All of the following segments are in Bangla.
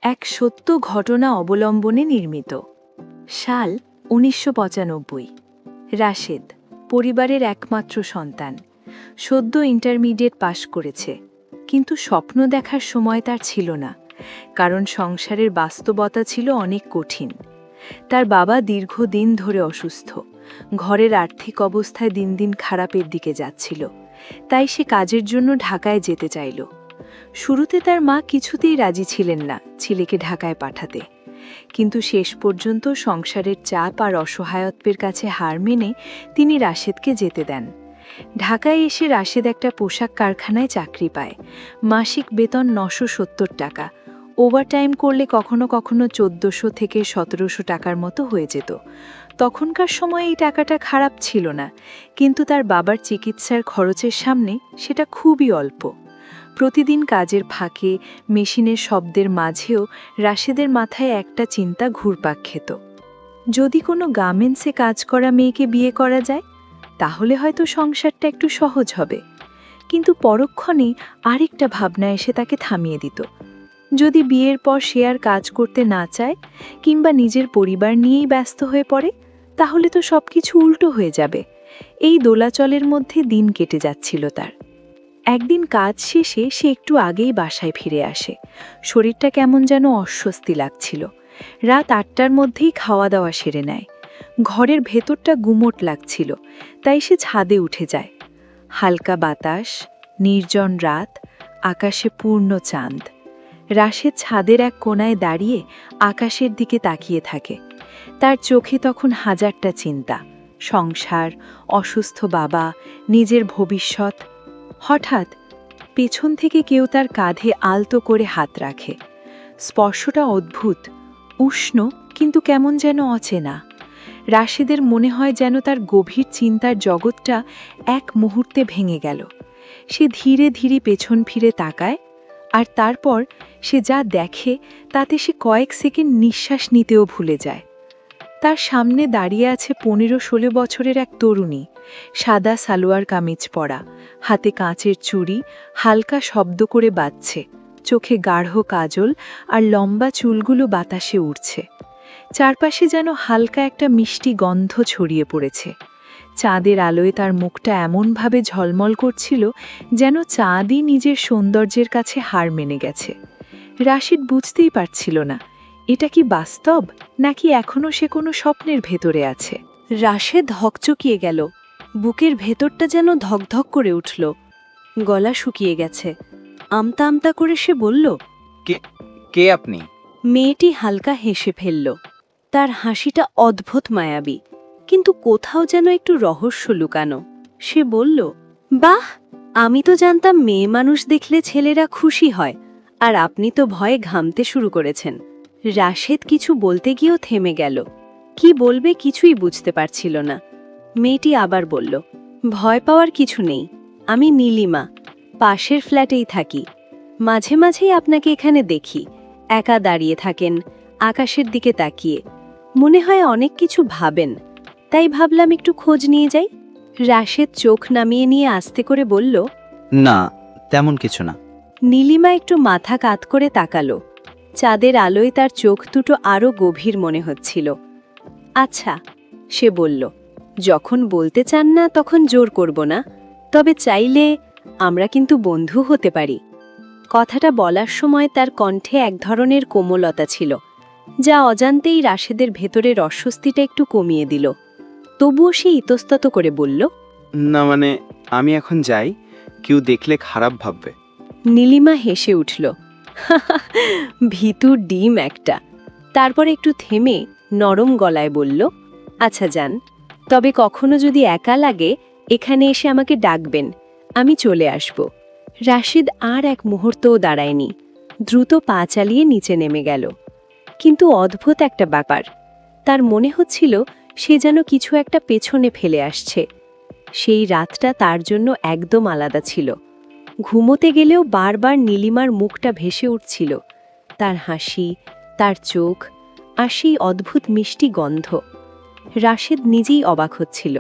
এক সত্য ঘটনা অবলম্বনে নির্মিত। সাল ১৯৯৫। রাশেদ পরিবারের একমাত্র সন্তান, সদ্য ইন্টারমিডিয়েট পাশ করেছে, কিন্তু স্বপ্ন দেখার সময় তার ছিল না, কারণ সংসারের বাস্তবতা ছিল অনেক কঠিন। তার বাবা দীর্ঘদিন ধরে অসুস্থ, ঘরের আর্থিক অবস্থায় দিন দিন খারাপের দিকে যাচ্ছিল, তাই সে কাজের জন্য ঢাকায় যেতে চাইল। শুরুতে তার মা কিছুতেই রাজি ছিলেন না ছেলেকে ঢাকায় পাঠাতে, কিন্তু শেষ পর্যন্ত সংসারের চাপ আর অসহায়ত্বের কাছে হার মেনে তিনি রাশেদকে যেতে দেন। ঢাকায় এসে রাশেদ একটা পোশাক কারখানায় চাকরি পায়। মাসিক বেতন ৯৭০ টাকা, ওভারটাইম করলে কখনো কখনো ১৪০০ থেকে ১৭০০ টাকার মতো হয়ে যেত। তখনকার সময় এই টাকাটা খারাপ ছিল না, কিন্তু তার বাবার চিকিৎসার খরচের সামনে সেটা খুবই অল্প। প্রতিদিন কাজের ফাঁকে, মেশিনের শব্দের মাঝেও রাশেদের মাথায় একটা চিন্তা ঘুরপাক খেত। যদি কোনো গার্মেন্টসে কাজ করা মেয়েকে বিয়ে করা যায়, তাহলে হয়তো সংসারটা একটু সহজ হবে। কিন্তু পরক্ষণেই আরেকটা ভাবনা এসে তাকে থামিয়ে দিত। যদি বিয়ের পর সে আর কাজ করতে না চায়, কিংবা নিজের পরিবার নিয়েই ব্যস্ত হয়ে পড়ে, তাহলে তো সবকিছু উল্টো হয়ে যাবে। এই দোলাচলের মধ্যে দিন কেটে যাচ্ছিল তার। একদিন কাজ শেষে সে একটু আগেই বাসায় ফিরে আসে। শরীরটা কেমন যেন অস্বস্তি লাগছিল। রাত ৮টার মধ্যেই খাওয়া দাওয়া সেরে নেয়। ঘরের ভেতরটা গুমোট লাগছিল, তাই সে ছাদে উঠে যায়। হালকা বাতাস, নির্জন রাত, আকাশে পূর্ণ চাঁদ। রাশেদ ছাদের এক কোণায় দাঁড়িয়ে আকাশের দিকে তাকিয়ে থাকে। তার চোখে তখন হাজারটা চিন্তা, সংসার, অসুস্থ বাবা, নিজের ভবিষ্যৎ। হঠাৎ পেছন থেকে কেউ তার কাঁধে আলতো করে হাত রাখে। স্পর্শটা অদ্ভুত, উষ্ণ, কিন্তু কেমন যেন অচেনা। রাশেদের মনে হয় যেন তার গভীর চিন্তার জগৎটা এক মুহূর্তে ভেঙে গেল। সে ধীরে ধীরে পেছন ফিরে তাকায়, আর তারপর সে যা দেখে তাতে সে কয়েক সেকেন্ড নিঃশ্বাস নিতেও ভুলে যায়। তার সামনে দাঁড়িয়ে আছে ১৫-১৬ বছরের এক তরুণী, সাদা সালোয়ার কামিজ পরা, হাতে কাঁচের চুড়ি, হালকা শব্দ করে বাজছে, চোখে গাঢ় কাজল, আর লম্বা চুলগুলো বাতাসে উড়ছে। চারপাশে যেন হালকা একটা মিষ্টি গন্ধ ছড়িয়ে পড়েছে। চাঁদের আলোয় তার মুখটা এমনভাবে ঝলমল করছিল যেন চাঁদই নিজের সৌন্দর্যের কাছে হার মেনে গেছে। রাশেদ বুঝতেই পারছিল না এটা কি বাস্তব, নাকি এখনও সে কোনো স্বপ্নের ভেতরে আছে। রাশেদ হকচকিয়ে গেল, বুকের ভেতরটা যেন ধকধক করে উঠল। গলা শুকিয়ে গেছে। আমতা আমতা করে সে বলল, কে আপনি? মেয়েটি হালকা হেসে ফেলল। তার হাসিটা অদ্ভুত মায়াবী, কিন্তু কোথাও যেন একটু রহস্য লুকানো। সে বলল, বাহ, আমি তো জানতাম মেয়ে মানুষ দেখলে ছেলেরা খুশি হয়, আর আপনি তো ভয়ে ঘামতে শুরু করেছেন। রাশেদ কিছু বলতে গিয়েও থেমে গেল। কি বলবে কিছুই বুঝতে পারছিল না। মেয়েটি আবার বলল, ভয় পাওয়ার কিছু নেই, আমি নীলিমা, পাশের ফ্ল্যাটেই থাকি। মাঝে মাঝেই আপনাকে এখানে দেখি, একা দাঁড়িয়ে থাকেন, আকাশের দিকে তাকিয়ে। মনে হয় অনেক কিছু ভাবেন, তাই ভাবলাম একটু খোঁজ নিয়ে যাই। রাশেদ চোখ নামিয়ে নিয়ে আস্তে করে বলল, না, তেমন কিছু না। নীলিমা একটু মাথা কাত করে তাকালো। চাঁদের আলোয় তার চোখ দুটো আরও গভীর মনে হচ্ছিল। আচ্ছা, সে বলল, যখন বলতে চান না তখন জোর করব না, তবে চাইলে আমরা কিন্তু বন্ধু হতে পারি। কথাটা বলার সময় তার কণ্ঠে এক ধরনের কোমলতা ছিল, যা অজান্তেই রাশেদের ভেতরের অস্বস্তিটা একটু কমিয়ে দিল। তবুও সে ইতস্তত করে বলল, না মানে, আমি এখন যাই, কেউ দেখলে খারাপ ভাববে। নীলিমা হেসে উঠল, ভীতুর ডিম একটা। তারপর একটু থেমে নরম গলায় বলল, আচ্ছা যান, তবে কখনো যদি একা লাগে এখানে এসে আমাকে ডাকবেন, আমি চলে আসব। রাশেদ আর এক মুহূর্তও দাঁড়ায়নি, দ্রুত পা চালিয়ে নিচে নেমে গেল। কিন্তু অদ্ভুত একটা ব্যাপার, তার মনে হচ্ছিল সে যেন কিছু একটা পেছনে ফেলে আসছে। সেই রাতটা তার জন্য একদম আলাদা ছিল। ঘুমোতে গেলেও বারবার নীলিমার মুখটা ভেসে উঠছিল, তার হাসি, তার চোখ, আর সেই অদ্ভুত মিষ্টি গন্ধ। রাশেদ নিজেই অবাক হচ্ছিল,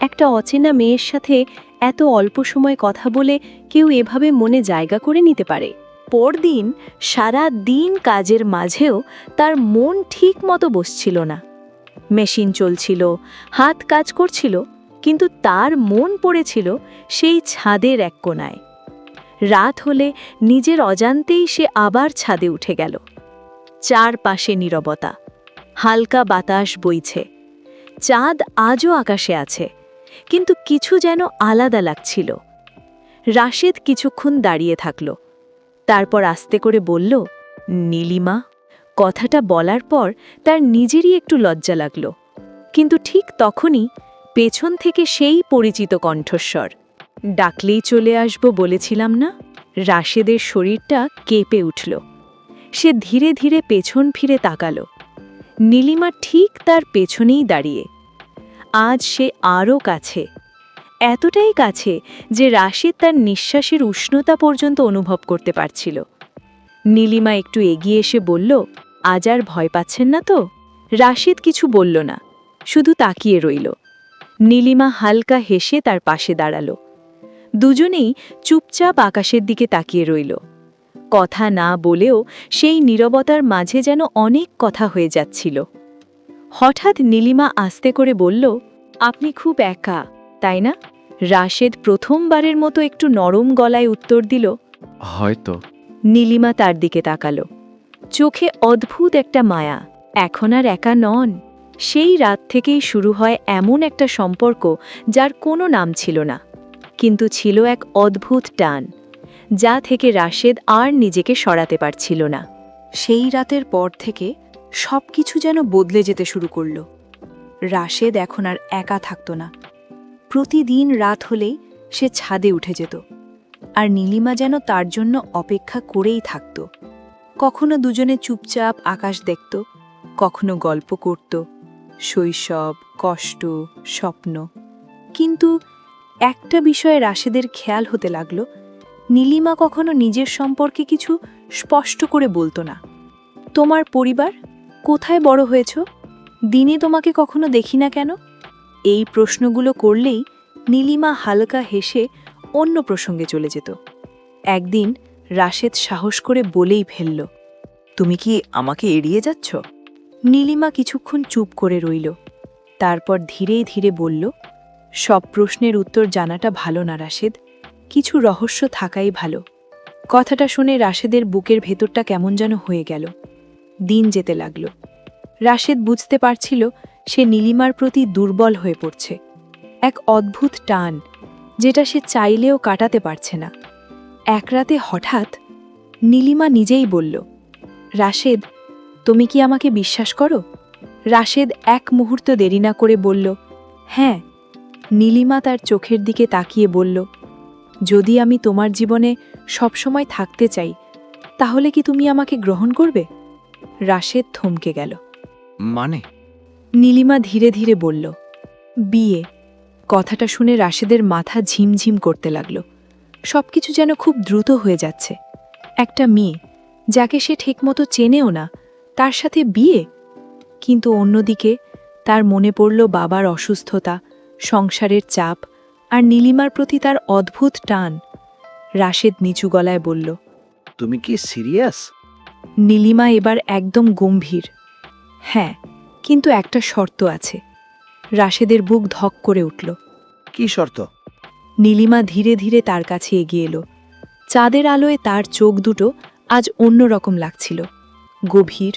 একটা অচেনা মেয়ের সাথে এত অল্প সময় কথা বলে কেউ এভাবে মনে জায়গা করে নিতে পারে। পরদিন সারা দিন কাজের মাঝেও তার মন ঠিক মতো বসছিল না। মেশিন চলছিল, হাত কাজ করছিল, কিন্তু তার মন পড়েছিল সেই ছাদের এক কোণায়। রাত হলে নিজের অজান্তেই সে আবার ছাদে উঠে গেল। চারপাশে নীরবতা, হালকা বাতাস বইছে। চাঁদ আজও আকাশে আছে, কিন্তু কিছু যেন আলাদা লাগছিল। রাশেদ কিছুক্ষণ দাঁড়িয়ে থাকল, তারপর আস্তে করে বলল, নীলিমা। কথাটা বলার পর তার নিজেরই একটু লজ্জা লাগল, কিন্তু ঠিক তখনই পেছন থেকে সেই পরিচিত কণ্ঠস্বর, ডাকলেই চলে আসব বলেছিলাম না? রাশেদের শরীরটা কেঁপে উঠল। সে ধীরে ধীরে পেছন ফিরে তাকাল। নীলিমা ঠিক তার পেছনেই দাঁড়িয়ে। আজ সে আরও কাছে, এতটাই কাছে যে রাশেদ তার নিঃশ্বাসের উষ্ণতা পর্যন্ত অনুভব করতে পারছিল। নীলিমা একটু এগিয়ে এসে বলল, আজ আর ভয় পাচ্ছেন না তো? রাশেদ কিছু বলল না, শুধু তাকিয়ে রইল। নীলিমা হালকা হেসে তার পাশে দাঁড়াল। দুজনেই চুপচাপ আকাশের দিকে তাকিয়ে রইল। কথা না বলেও সেই নীরবতার মাঝে যেন অনেক কথা হয়ে যাচ্ছিল। হঠাৎ নীলিমা আস্তে করে বলল, আপনি খুব একা, তাই না? রাশেদ প্রথমবারের মতো একটু নরম গলায় উত্তর দিল, হয়তো। নীলিমা তার দিকে তাকালো, চোখে অদ্ভুত একটা মায়া। এখন আর একা নন। সেই রাত থেকেই শুরু হয় এমন একটা সম্পর্ক যার কোনো নাম ছিল না, কিন্তু ছিল এক অদ্ভুত টান, যা থেকে রাশেদ আর নিজেকে সরাতে পারছিল না। সেই রাতের পর থেকে সবকিছু যেন বদলে যেতে শুরু করল। রাশেদ এখন আর একা থাকত না। প্রতিদিন রাত হলেই সে ছাদে উঠে যেত, আর নীলিমা যেন তার জন্য অপেক্ষা করেই থাকত। কখনো দুজনে চুপচাপ আকাশ দেখত, কখনো গল্প করত, শৈশব, কষ্ট, স্বপ্ন। কিন্তু একটা বিষয়ে রাশেদের খেয়াল হতে লাগলো, নীলিমা কখনো নিজের সম্পর্কে কিছু স্পষ্ট করে বলতো না। তোমার পরিবার? কোথায় বড় হয়েছ? দিনে তোমাকে কখনো দেখি না কেন? এই প্রশ্নগুলো করলেই নীলিমা হালকা হেসে অন্য প্রসঙ্গে চলে যেত। একদিন রাশেদ সাহস করে বলেই ফেলল, তুমি কি আমাকে এড়িয়ে যাচ্ছ? নীলিমা কিছুক্ষণ চুপ করে রইল, তারপর ধীরে ধীরে বলল, সব প্রশ্নের উত্তর জানাটা ভালো না রাশেদ, কিছু রহস্য থাকাই ভালো। কথাটা শুনে রাশেদের বুকের ভেতরটা কেমন যেন হয়ে গেল। দিন যেতে লাগল। রাশেদ বুঝতে পারছিল সে নীলিমার প্রতি দুর্বল হয়ে পড়ছে। এক অদ্ভুত টান, যেটা সে চাইলেও কাটাতে পারছে না। এক রাতে হঠাৎ নীলিমা নিজেই বলল, রাশেদ, তুমি কি আমাকে বিশ্বাস করো? রাশেদ এক মুহূর্ত দেরি না করে বলল, হ্যাঁ। নীলিমা তার চোখের দিকে তাকিয়ে বলল, যদি আমি তোমার জীবনে সবসময় থাকতে চাই, তাহলে কি তুমি আমাকে গ্রহণ করবে? রাশেদ থমকে গেল। মানে? নীলিমা ধীরে ধীরে বলল, বিয়ে। কথাটা শুনে রাশেদের মাথা ঝিমঝিম করতে লাগল। সবকিছু যেন খুব দ্রুত হয়ে যাচ্ছে। একটা মেয়ে, যাকে সে ঠিকমতো চেনেও না, তার সাথে বিয়ে। কিন্তু অন্যদিকে তার মনে পড়ল বাবার অসুস্থতা, সংসারের চাপ, আর নীলিমার প্রতি তার অদ্ভুত টান। রাশেদ নিচু গলায় বলল, তুমি কি সিরিয়াস? নীলিমা এবার একদম গম্ভীর, হ্যাঁ, কিন্তু একটা শর্ত আছে। রাশেদের বুক ধক করে উঠল। কি শর্ত? নীলিমা ধীরে ধীরে তার কাছে এগিয়ে এলো। চাঁদের আলোয় তার চোখ দুটো আজ অন্যরকম লাগছিল, গভীর,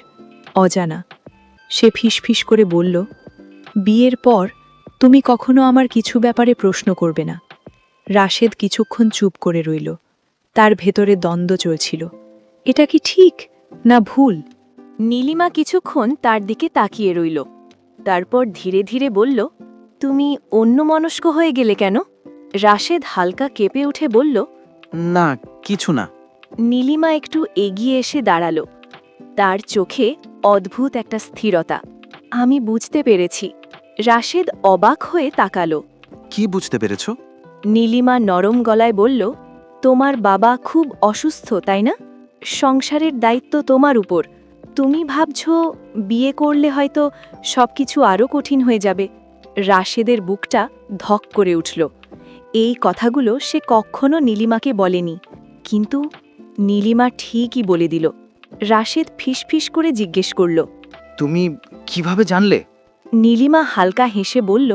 অজানা। সে ফিসফিস করে বলল, বিয়ের পর তুমি কখনো আমার কিছু ব্যাপারে প্রশ্ন করবে না। রাশেদ কিছুক্ষণ চুপ করে রইল। তার ভেতরে দ্বন্দ্ব চলছিল, এটা কি ঠিক না ভুল? নীলিমা কিছুক্ষণ তার দিকে তাকিয়ে রইল, তারপর ধীরে ধীরে বলল, তুমি অন্যমনস্ক হয়ে গেলে কেন? রাশেদ হালকা কেঁপে উঠে বলল, না, কিছু না। নীলিমা একটু এগিয়ে এসে দাঁড়াল। তার চোখে অদ্ভুত একটা স্থিরতা। আমি বুঝতে পেরেছি। রাশেদ অবাক হয়ে তাকালো। কি বুঝতে পেরেছ? নীলিমা নরম গলায় বলল, তোমার বাবা খুব অসুস্থ, তাই না? সংসারের দায়িত্ব তোমার উপর। তুমি ভাবছ বিয়ে করলে হয়তো সবকিছু আরও কঠিন হয়ে যাবে। রাশেদের বুকটা ধক করে উঠল। এই কথাগুলো সে কখনো নীলিমাকে বলেনি, কিন্তু নীলিমা ঠিকই বলে দিল। রাশেদ ফিসফিস করে জিজ্ঞেস করল। তুমি কিভাবে জানলে? নীলিমা হালকা হেসে বলল,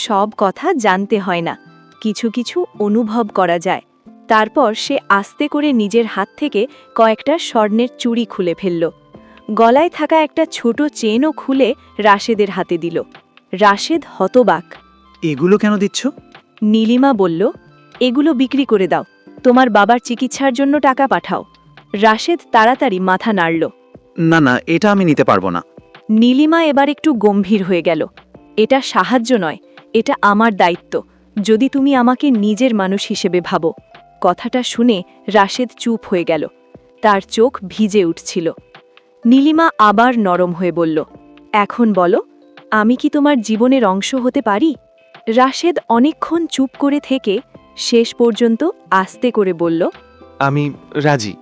সব কথা জানতে হয় না, কিছু কিছু অনুভব করা যায়। তারপর সে আস্তে করে নিজের হাত থেকে কয়েকটা স্বর্ণের চুড়ি খুলে ফেলল। গলায় থাকা একটা ছোট চেনও খুলে রাশেদের হাতে দিল। রাশেদ হতবাক। এগুলো কেন দিচ্ছ? নীলিমা বলল, এগুলো বিক্রি করে দাও, তোমার বাবার চিকিৎসার জন্য টাকা পাঠাও। রাশেদ তাড়াতাড়ি মাথা নাড়ল। না না, এটা আমি নিতে পারবো না। নীলিমা এবার একটু গম্ভীর হয়ে গেল। এটা সাহায্য নয়, এটা আমার দায়িত্ব, যদি তুমি আমাকে নিজের মানুষ হিসেবে ভাবো। কথাটা শুনে রাশেদ চুপ হয়ে গেল। তার চোখ ভিজে উঠছিল। নীলিমা আবার নরম হয়ে বলল, এখন বলো, আমি কি তোমার জীবনের অংশ হতে পারি? রাশেদ অনেকক্ষণ চুপ করে থেকে শেষ পর্যন্ত আস্তে করে বলল, আমি রাজি।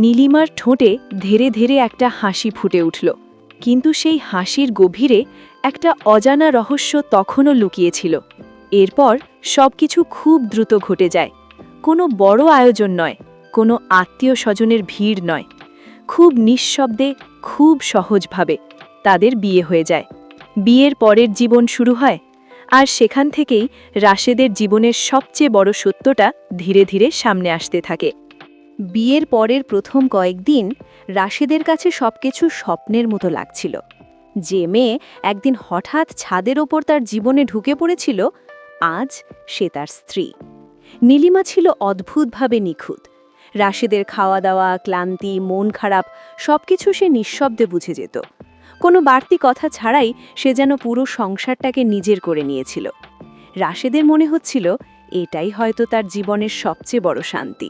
নীলিমার ঠোঁটে ধীরে ধীরে একটা হাসি ফুটে উঠল, কিন্তু সেই হাসির গভীরে একটা অজানা রহস্য তখনও লুকিয়েছিল। এরপর সবকিছু খুব দ্রুত ঘটে যায়। কোনো বড় আয়োজন নয়, কোনো আত্মীয় স্বজনের ভিড় নয়, খুব নিঃশব্দে, খুব সহজভাবে তাদের বিয়ে হয়ে যায়। বিয়ের পরের জীবন শুরু হয়, আর সেখান থেকেই রাশেদের জীবনের সবচেয়ে বড় সত্যটা ধীরে ধীরে সামনে আসতে থাকে। বিয়ের পরের প্রথম কয়েকদিন রাশেদের কাছে সবকিছু স্বপ্নের মতো লাগছিল। যে মেয়ে একদিন হঠাৎ ছাদের ওপর তার জীবনে ঢুকে পড়েছিল, আজ সে তার স্ত্রী। নীলিমা ছিল অদ্ভুতভাবে নিখুঁত। রাশেদের খাওয়া দাওয়া, ক্লান্তি, মন খারাপ সবকিছু সে নিঃশব্দে বুঝে যেত। কোনো বাড়তি কথা ছাড়াই সে যেন পুরো সংসারটাকে নিজের করে নিয়েছিল। রাশেদের মনে হচ্ছিল এটাই হয়তো তার জীবনের সবচেয়ে বড় শান্তি।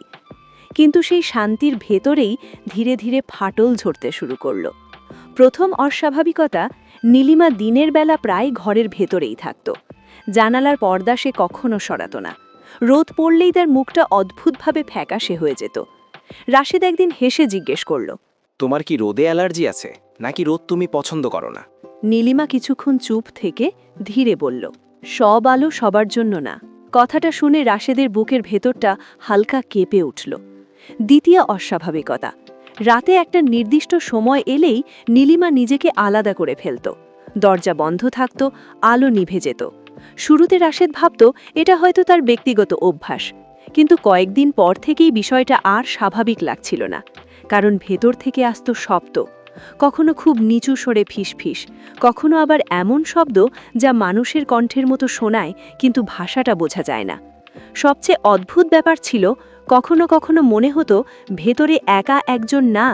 কিন্তু সেই শান্তির ভেতরেই ধীরে ধীরে ফাটল ঝরতে শুরু করল। প্রথম অস্বাভাবিকতা, নীলিমা দিনের বেলা প্রায় ঘরের ভেতরেই থাকত। জানালার পর্দা সে কখনো সরাত না। রোদ পড়লেই তার মুখটা অদ্ভুতভাবে ফ্যাকাশে হয়ে যেত। রাশেদ একদিন হেসে জিজ্ঞেস করল, তোমার কি রোদে অ্যালার্জি আছে, নাকি রোদ তুমি পছন্দ করো না? নীলিমা কিছুক্ষণ চুপ থেকে ধীরে বলল, সব আলো সবার জন্য না। কথাটা শুনে রাশেদের বুকের ভেতরটা হালকা কেঁপে উঠল। দ্বিতীয় অস্বাভাবিকতা, রাতে একটা নির্দিষ্ট সময় এলেই নীলিমা নিজেকে আলাদা করে ফেলত। দরজা বন্ধ থাকত, আলো নিভে যেত। শুরুতে রাশেদ ভাবত এটা হয়তো তার ব্যক্তিগত অভ্যাস, কিন্তু কয়েকদিন পর থেকেই বিষয়টা আর স্বাভাবিক লাগছিল না। কারণ ভেতর থেকে আসত শব্দ, কখনো খুব নিচু স্বরে ফিসফিস, কখনো আবার এমন শব্দ যা মানুষের কণ্ঠের মতো শোনায়, কিন্তু ভাষাটা বোঝা যায় না। সবচেয়ে অদ্ভুত ব্যাপার ছিল, কখনো কখনো মনে হতো ভেতরে একা একজন না,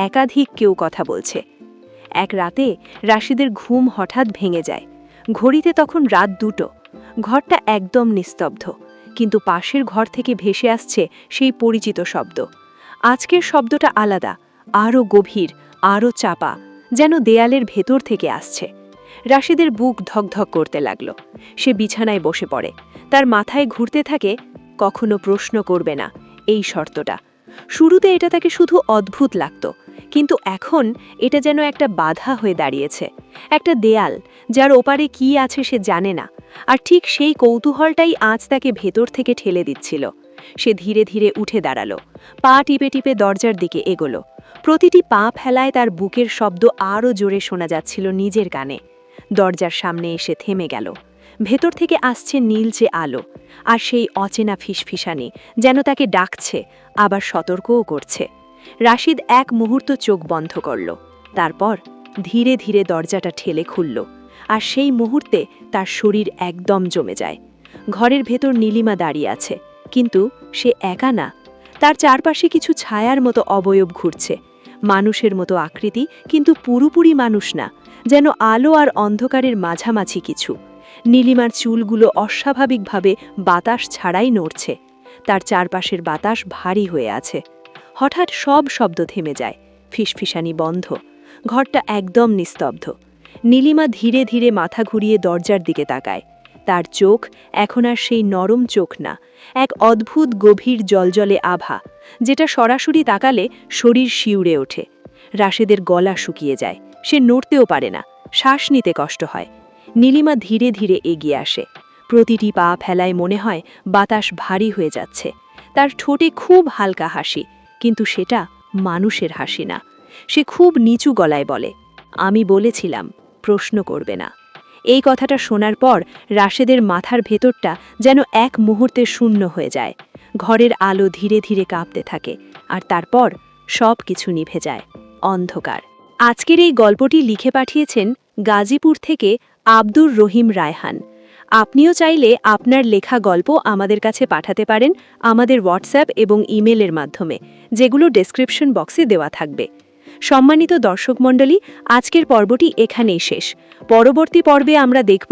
একাধিক কেউ কথা বলছে। এক রাতে রাশেদের ঘুম হঠাৎ ভেঙে যায়। ঘড়িতে তখন রাত 2টো। ঘরটা একদম নিস্তব্ধ, কিন্তু পাশের ঘর থেকে ভেসে আসছে সেই পরিচিত শব্দ। আজকের শব্দটা আলাদা, আরও গভীর, আরও চাপা, যেন দেয়ালের ভেতর থেকে আসছে। রাশেদের বুক ধকধক করতে লাগল। সে বিছানায় বসে পড়ে। তার মাথায় ঘুরতে থাকে, কখনো প্রশ্ন করবে না, এই শর্তটা। শুরুতে এটা তাকে শুধু অদ্ভুত লাগত, কিন্তু এখন এটা যেন একটা বাধা হয়ে দাঁড়িয়েছে, একটা দেয়াল যার ওপারে কি আছে সে জানে না। আর ঠিক সেই কৌতূহলটাই আজ তাকে ভেতর থেকে ঠেলে দিচ্ছিল। সে ধীরে ধীরে উঠে দাঁড়ালো, পা টিপে টিপে দরজার দিকে এগোলো। প্রতিটি পা ফেলায় তার বুকের শব্দ আরও জোরে শোনা যাচ্ছিল নিজের কানে। দরজার সামনে এসে থেমে গেল। ভেতর থেকে আসছে নীলচে আলো, আর সেই অচেনা ফিসফিসানি যেন তাকে ডাকছে, আবার সতর্কও করছে। রাশিদ এক মুহূর্ত চোখ বন্ধ করল, তারপর ধীরে ধীরে দরজাটা ঠেলে খুলল। আর সেই মুহূর্তে তার শরীর একদম জমে যায়। ঘরের ভেতর নীলিমা দাঁড়িয়ে আছে, কিন্তু সে একা না। তার চারপাশে কিছু ছায়ার মতো অবয়ব ঘুরছে, মানুষের মতো আকৃতি, কিন্তু পুরোপুরি মানুষ না, যেন আলো আর অন্ধকারের মাঝামাঝি কিছু। নীলিমার চুলগুলো অস্বাভাবিকভাবে বাতাস ছাড়াই নড়ছে। তার চারপাশের বাতাস ভারী হয়ে আছে। হঠাৎ সব শব্দ থেমে যায়, ফিসফিসানি বন্ধ। ঘরটা একদম নিস্তব্ধ। নীলিমা ধীরে ধীরে মাথা ঘুরিয়ে দরজার দিকে তাকায়। তার চোখ এখন আর সেই নরম চোখ না, এক অদ্ভুত গভীর জলজলে আভা, যেটা সরাসরি তাকালে শরীর শিউরে ওঠে। রাশেদের গলা শুকিয়ে যায়, সে নড়তেও পারে না, শ্বাস নিতে কষ্ট হয়। নীলিমা ধীরে ধীরে এগিয়ে আসে। প্রতিটি পা ফেলায় মনে হয় বাতাস ভারী হয়ে যাচ্ছে। তার ঠোঁটে খুব হালকা হাসি, কিন্তু সেটা মানুষের হাসি না। সে খুব নিচু গলায় বলে, আমি বলেছিলাম প্রশ্ন করবে না। এই কথাটা শোনার পর রাশেদের মাথার ভেতরটা যেন এক মুহূর্তে শূন্য হয়ে যায়। ঘরের আলো ধীরে ধীরে কাঁপতে থাকে, আর তারপর সব কিছু নিভে যায়। অন্ধকার। আজকের এই গল্পটি লিখে পাঠিয়েছেন গাজীপুর থেকে আব্দুর রহিম রায়হান। আপনিও চাইলে আপনার লেখা গল্প আমাদের কাছে পাঠাতে পারেন আমাদের হোয়াটসঅ্যাপ এবং ইমেলের মাধ্যমে, যেগুলো ডেসক্রিপশন বক্সে দেওয়া থাকবে। সম্মানিত দর্শক মণ্ডলী, আজকের পর্বটি এখানেই শেষ। পরবর্তী পর্বে আমরা দেখব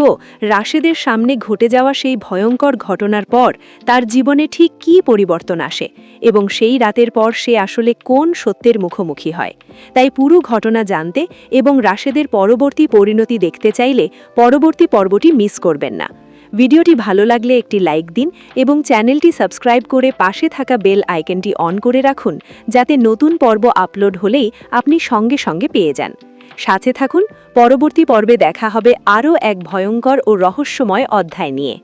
রাশেদের সামনে ঘটে যাওয়া সেই ভয়ঙ্কর ঘটনার পর তার জীবনে ঠিক কী পরিবর্তন আসে এবং সেই রাতের পর সে আসলে কোন সত্যের মুখোমুখি হয়। তাই পুরো ঘটনা জানতে এবং রাশেদের পরবর্তী পরিণতি দেখতে চাইলে পরবর্তী পর্বটি মিস করবেন না। ভিডিওটি ভালো লাগলে একটি লাইক দিন এবং চ্যানেলটি সাবস্ক্রাইব করে পাশে থাকা বেল আইকনটি অন করে রাখুন, যাতে নতুন পর্ব আপলোড হলেই আপনি সঙ্গে সঙ্গে পেয়ে যান। সাথে থাকুন, পরবর্তী পর্বে দেখা হবে আরও এক ভয়ঙ্কর ও রহস্যময় অধ্যায় নিয়ে।